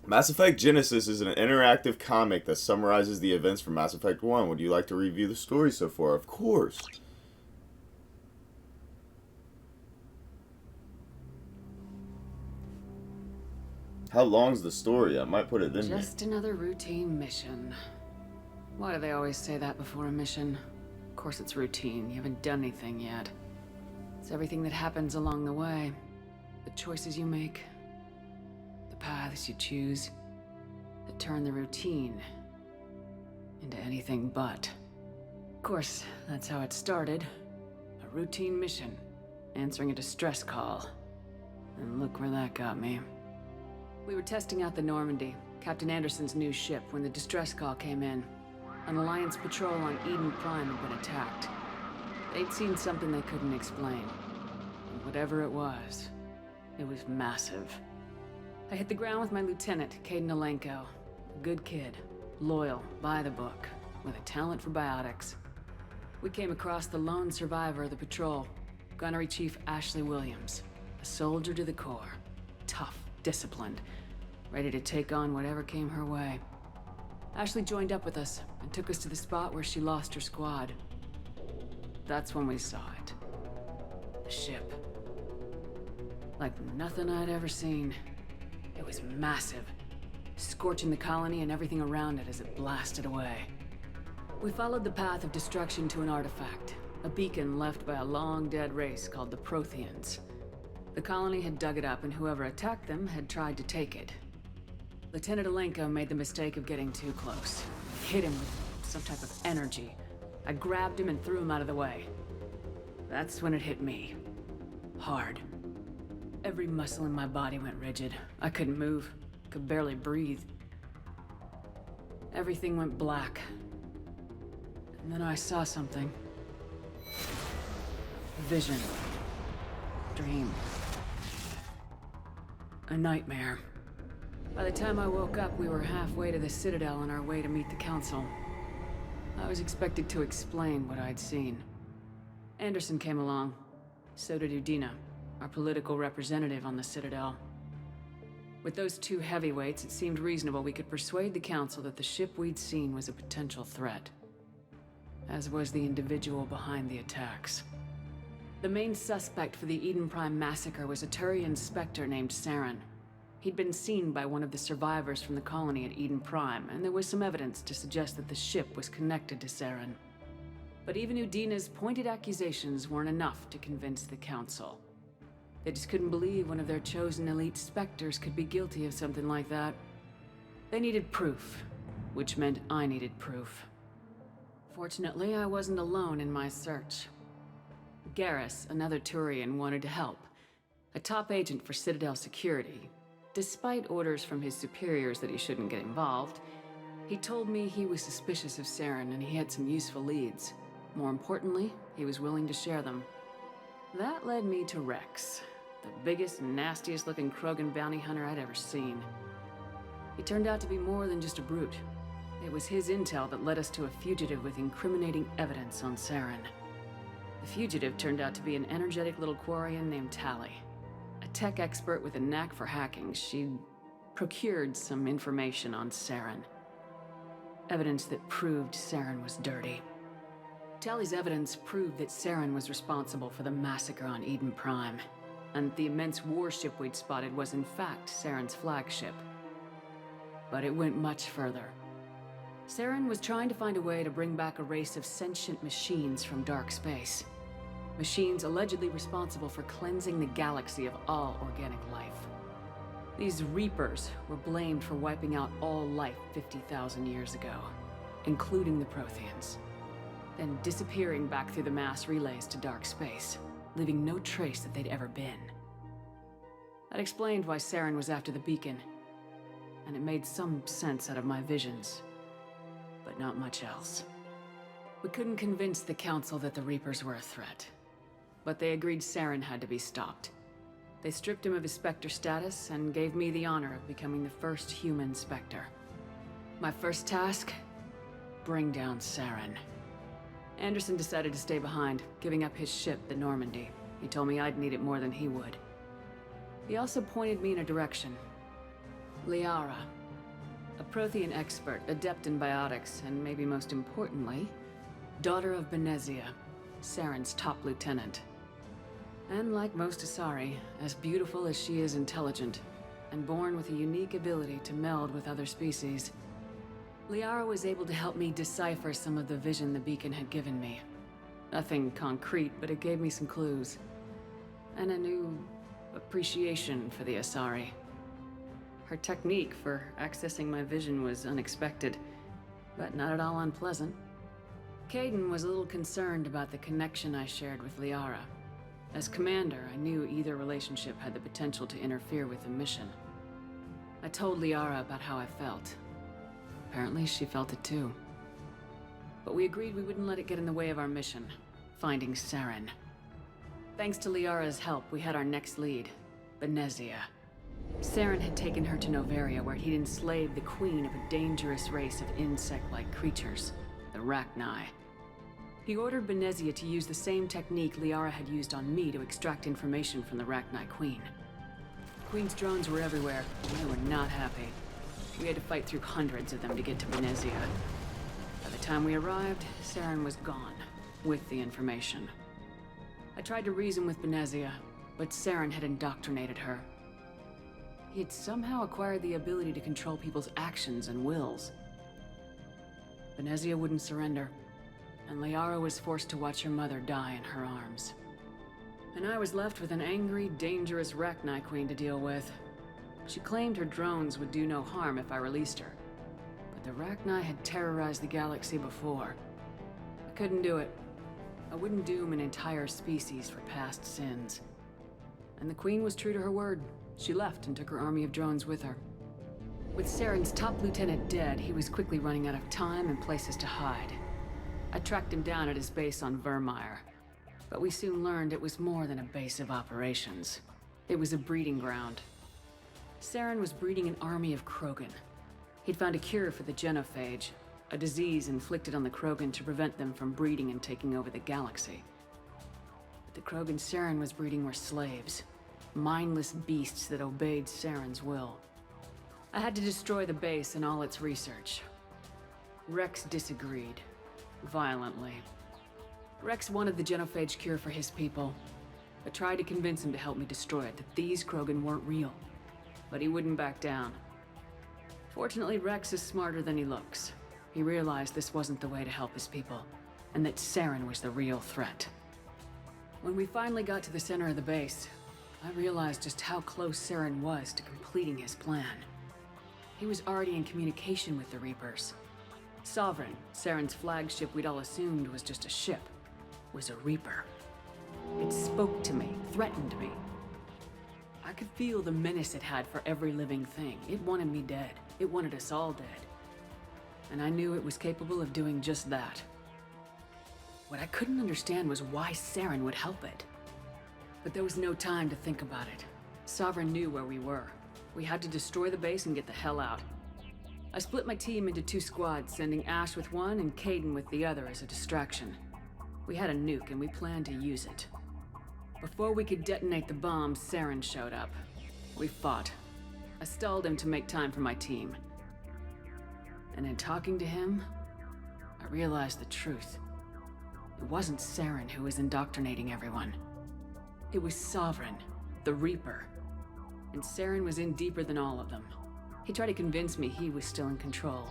Mass Effect Genesis is an interactive comic that summarizes the events from Mass Effect 1. Would you like to review the story so far? Of course. How long's the story? I might put it in here. Just another routine mission. Why do they always say that before a mission? Of course it's routine. You haven't done anything yet. It's everything that happens along the way. The choices you make. The paths you choose. That turn the routine into anything but. Of course, that's how it started. A routine mission. Answering a distress call. And look where that got me. We were testing out the Normandy, Captain Anderson's new ship, when the distress call came in. An Alliance patrol on Eden Prime had been attacked. They'd seen something they couldn't explain. And whatever it was massive. I hit the ground with my lieutenant, Kaidan Alenko. A good kid, loyal, by the book, with a talent for biotics. We came across the lone survivor of the patrol, Gunnery Chief Ashley Williams. A soldier to the core. Tough, disciplined, ready to take on whatever came her way. Ashley joined up with us and took us to the spot where she lost her squad. That's when we saw it. The ship. Like nothing I'd ever seen. It was massive, scorching the colony and everything around it as it blasted away. We followed the path of destruction to an artifact, a beacon left by a long-dead race called the Protheans. The colony had dug it up, and whoever attacked them had tried to take it. Lieutenant Alenko made the mistake of getting too close. Hit him with some type of energy. I grabbed him and threw him out of the way. That's when it hit me. Hard. Every muscle in my body went rigid. I couldn't move. Could barely breathe. Everything went black. And then I saw something. A vision. Dream. A nightmare. By the time I woke up, we were halfway to the Citadel on our way to meet the Council. I was expected to explain what I'd seen. Anderson came along. So did Udina, our political representative on the Citadel. With those two heavyweights, it seemed reasonable we could persuade the Council that the ship we'd seen was a potential threat. As was the individual behind the attacks. The main suspect for the Eden Prime massacre was a Turian Spectre named Saren. He'd been seen by one of the survivors from the colony at Eden Prime, and there was some evidence to suggest that the ship was connected to Saren. But even Udina's pointed accusations weren't enough to convince the Council. They just couldn't believe one of their chosen elite Spectres could be guilty of something like that. They needed proof, which meant I needed proof. Fortunately, I wasn't alone in my search. Garrus, another Turian, wanted to help. A top agent for Citadel security. Despite orders from his superiors that he shouldn't get involved, he told me he was suspicious of Saren and he had some useful leads. More importantly, he was willing to share them. That led me to Rex, the biggest, nastiest looking Krogan bounty hunter I'd ever seen. He turned out to be more than just a brute. It was his intel that led us to a fugitive with incriminating evidence on Saren. The fugitive turned out to be an energetic little Quarian named Tali. A tech expert with a knack for hacking, she'd procured some information on Saren. Evidence that proved Saren was dirty. Tali's evidence proved that Saren was responsible for the massacre on Eden Prime, and the immense warship we'd spotted was in fact Saren's flagship. But it went much further. Saren was trying to find a way to bring back a race of sentient machines from dark space. Machines allegedly responsible for cleansing the galaxy of all organic life. These Reapers were blamed for wiping out all life 50,000 years ago, including the Protheans, then disappearing back through the mass relays to dark space, leaving no trace that they'd ever been. That explained why Saren was after the beacon, and it made some sense out of my visions, but not much else. We couldn't convince the Council that the Reapers were a threat, but they agreed Saren had to be stopped. They stripped him of his Spectre status and gave me the honor of becoming the first human Spectre. My first task? Bring down Saren. Anderson decided to stay behind, giving up his ship, the Normandy. He told me I'd need it more than he would. He also pointed me in a direction. Liara. A Prothean expert, adept in biotics, and maybe most importantly, daughter of Benezia, Saren's top lieutenant. And like most Asari, as beautiful as she is intelligent, and born with a unique ability to meld with other species, Liara was able to help me decipher some of the vision the beacon had given me. Nothing concrete, but it gave me some clues. And a new appreciation for the Asari. Her technique for accessing my vision was unexpected, but not at all unpleasant. Kaidan was a little concerned about the connection I shared with Liara. As commander, I knew either relationship had the potential to interfere with the mission. I told Liara about how I felt. Apparently, she felt it too. But we agreed we wouldn't let it get in the way of our mission, finding Saren. Thanks to Liara's help, we had our next lead, Benezia. Saren had taken her to Noveria, where he'd enslaved the queen of a dangerous race of insect-like creatures, the Rachni. He ordered Benezia to use the same technique Liara had used on me to extract information from the Rachni Queen. The Queen's drones were everywhere, and they were not happy. We had to fight through hundreds of them to get to Benezia. By the time we arrived, Saren was gone, with the information. I tried to reason with Benezia, but Saren had indoctrinated her. He had somehow acquired the ability to control people's actions and wills. Benezia wouldn't surrender, and Liara was forced to watch her mother die in her arms. And I was left with an angry, dangerous Rachni Queen to deal with. She claimed her drones would do no harm if I released her. But the Rachni had terrorized the galaxy before. I couldn't do it. I wouldn't doom an entire species for past sins. And the Queen was true to her word. She left and took her army of drones with her. With Saren's top lieutenant dead, he was quickly running out of time and places to hide. I tracked him down at his base on Vermeer, but we soon learned it was more than a base of operations. It was a breeding ground. Saren was breeding an army of Krogan. He'd found a cure for the genophage, a disease inflicted on the Krogan to prevent them from breeding and taking over the galaxy. But the Krogan Saren was breeding were slaves, mindless beasts that obeyed Saren's will. I had to destroy the base and all its research. Rex disagreed, violently. Rex wanted the genophage cure for his people. I tried to convince him to help me destroy it, that these Krogan weren't real. But he wouldn't back down. Fortunately, Rex is smarter than he looks. He realized this wasn't the way to help his people, and that Saren was the real threat. When we finally got to the center of the base, I realized just how close Saren was to completing his plan. He was already in communication with the Reapers. Sovereign, Saren's flagship we'd all assumed was just a ship, was a Reaper. It spoke to me, threatened me. I could feel the menace it had for every living thing. It wanted me dead. It wanted us all dead. And I knew it was capable of doing just that. What I couldn't understand was why Saren would help it. But there was no time to think about it. Sovereign knew where we were. We had to destroy the base and get the hell out. I split my team into 2 squads, sending Ash with one and Kaidan with the other as a distraction. We had a nuke and we planned to use it. Before we could detonate the bomb, Saren showed up. We fought. I stalled him to make time for my team. And in talking to him, I realized the truth. It wasn't Saren who was indoctrinating everyone. It was Sovereign, the Reaper. And Saren was in deeper than all of them. He tried to convince me he was still in control.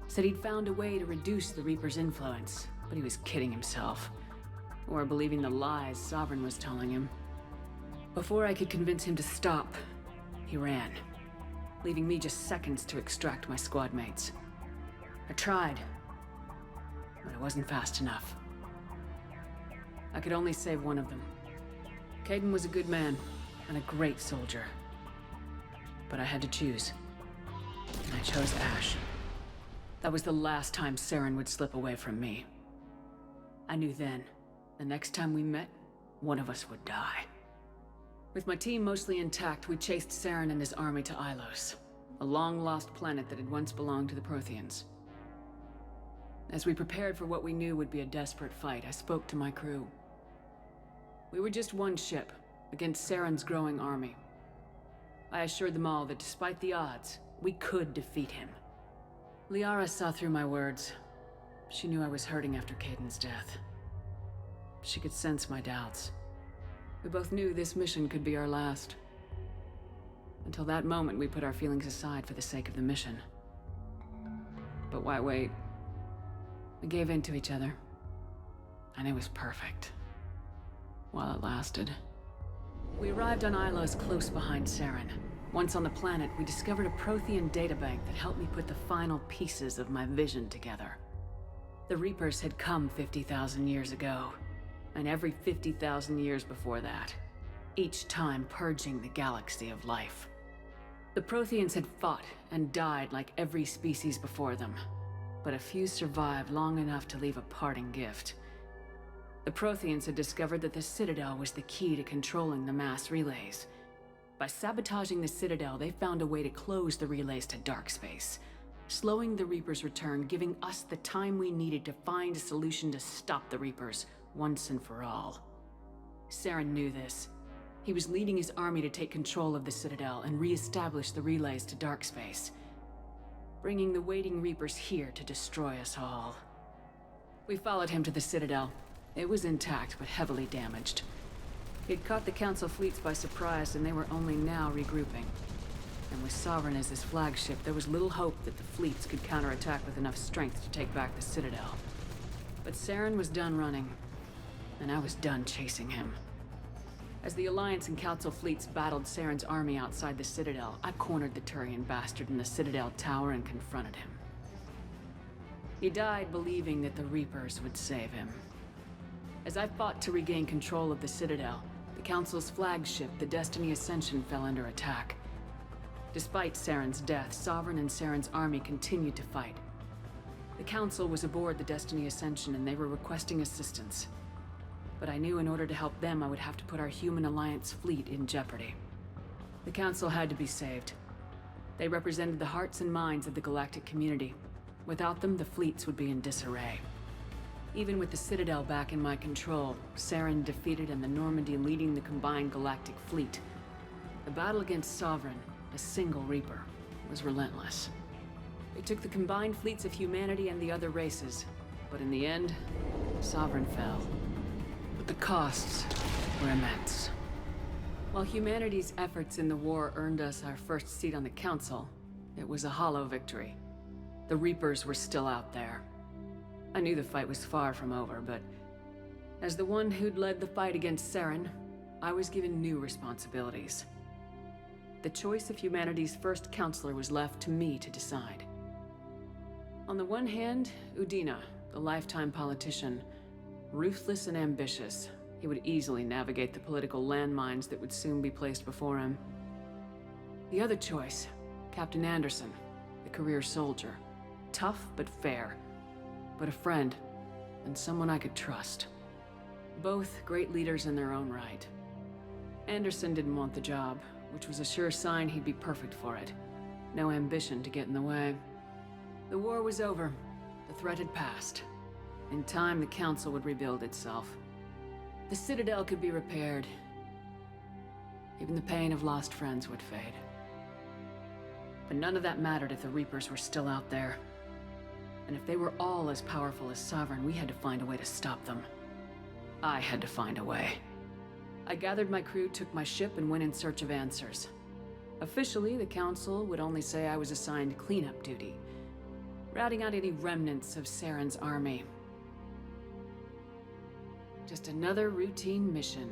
Said he'd found a way to reduce the Reaper's influence, but he was kidding himself. Or believing the lies Sovereign was telling him. Before I could convince him to stop, he ran, leaving me just seconds to extract my squad mates. I tried, but I wasn't fast enough. I could only save one of them. Kaidan was a good man and a great soldier. But I had to choose. And I chose Ash. That was the last time Saren would slip away from me. I knew then, the next time we met, one of us would die. With my team mostly intact, we chased Saren and his army to Ilos, a long-lost planet that had once belonged to the Protheans. As we prepared for what we knew would be a desperate fight, I spoke to my crew. We were just one ship, against Saren's growing army. I assured them all that despite the odds, We could defeat him. Liara saw through my words. She knew I was hurting after Kaiden's death. She could sense my doubts. We both knew this mission could be our last. Until that moment, we put our feelings aside for the sake of the mission. But why wait? We gave in to each other. And it was perfect. While it lasted. We arrived on Ilos close behind Saren. Once on the planet, we discovered a Prothean databank that helped me put the final pieces of my vision together. The Reapers had come 50,000 years ago, and every 50,000 years before that, each time purging the galaxy of life. The Protheans had fought and died like every species before them, but a few survived long enough to leave a parting gift. The Protheans had discovered that the Citadel was the key to controlling the mass relays. By sabotaging the Citadel, they found a way to close the relays to dark space, slowing the Reapers' return, giving us the time we needed to find a solution to stop the Reapers once and for all. Saren knew this. He was leading his army to take control of the Citadel and re-establish the relays to dark space, bringing the waiting Reapers here to destroy us all. We followed him to the Citadel. It was intact, but heavily damaged. He'd caught the Council fleets by surprise, and they were only now regrouping. And with Sovereign as his flagship, there was little hope that the fleets could counterattack with enough strength to take back the Citadel. But Saren was done running, and I was done chasing him. As the Alliance and Council fleets battled Saren's army outside the Citadel, I cornered the Turian bastard in the Citadel tower and confronted him. He died believing that the Reapers would save him. As I fought to regain control of the Citadel, the Council's flagship, the Destiny Ascension, fell under attack. Despite Saren's death, Sovereign and Saren's army continued to fight. The Council was aboard the Destiny Ascension and they were requesting assistance. But I knew in order to help them, I would have to put our human Alliance fleet in jeopardy. The Council had to be saved. They represented the hearts and minds of the galactic community. Without them, the fleets would be in disarray. Even with the Citadel back in my control, Saren defeated and the Normandy leading the combined galactic fleet, the battle against Sovereign, a single Reaper, was relentless. They took the combined fleets of humanity and the other races, but in the end, Sovereign fell. But the costs were immense. While humanity's efforts in the war earned us our first seat on the Council, it was a hollow victory. The Reapers were still out there. I knew the fight was far from over, but as the one who'd led the fight against Saren, I was given new responsibilities. The choice of humanity's first counselor was left to me to decide. On the one hand, Udina, the lifetime politician, ruthless and ambitious, he would easily navigate the political landmines that would soon be placed before him. The other choice, Captain Anderson, the career soldier, tough but fair, but a friend, and someone I could trust. Both great leaders in their own right. Anderson didn't want the job, which was a sure sign he'd be perfect for it. No ambition to get in the way. The war was over. The threat had passed. In time, the Council would rebuild itself. The Citadel could be repaired. Even the pain of lost friends would fade. But none of that mattered if the Reapers were still out there. And if they were all as powerful as Sovereign, we had to find a way to stop them. I had to find a way. I gathered my crew, took my ship, and went in search of answers. Officially, the Council would only say I was assigned cleanup duty, routing out any remnants of Saren's army. Just another routine mission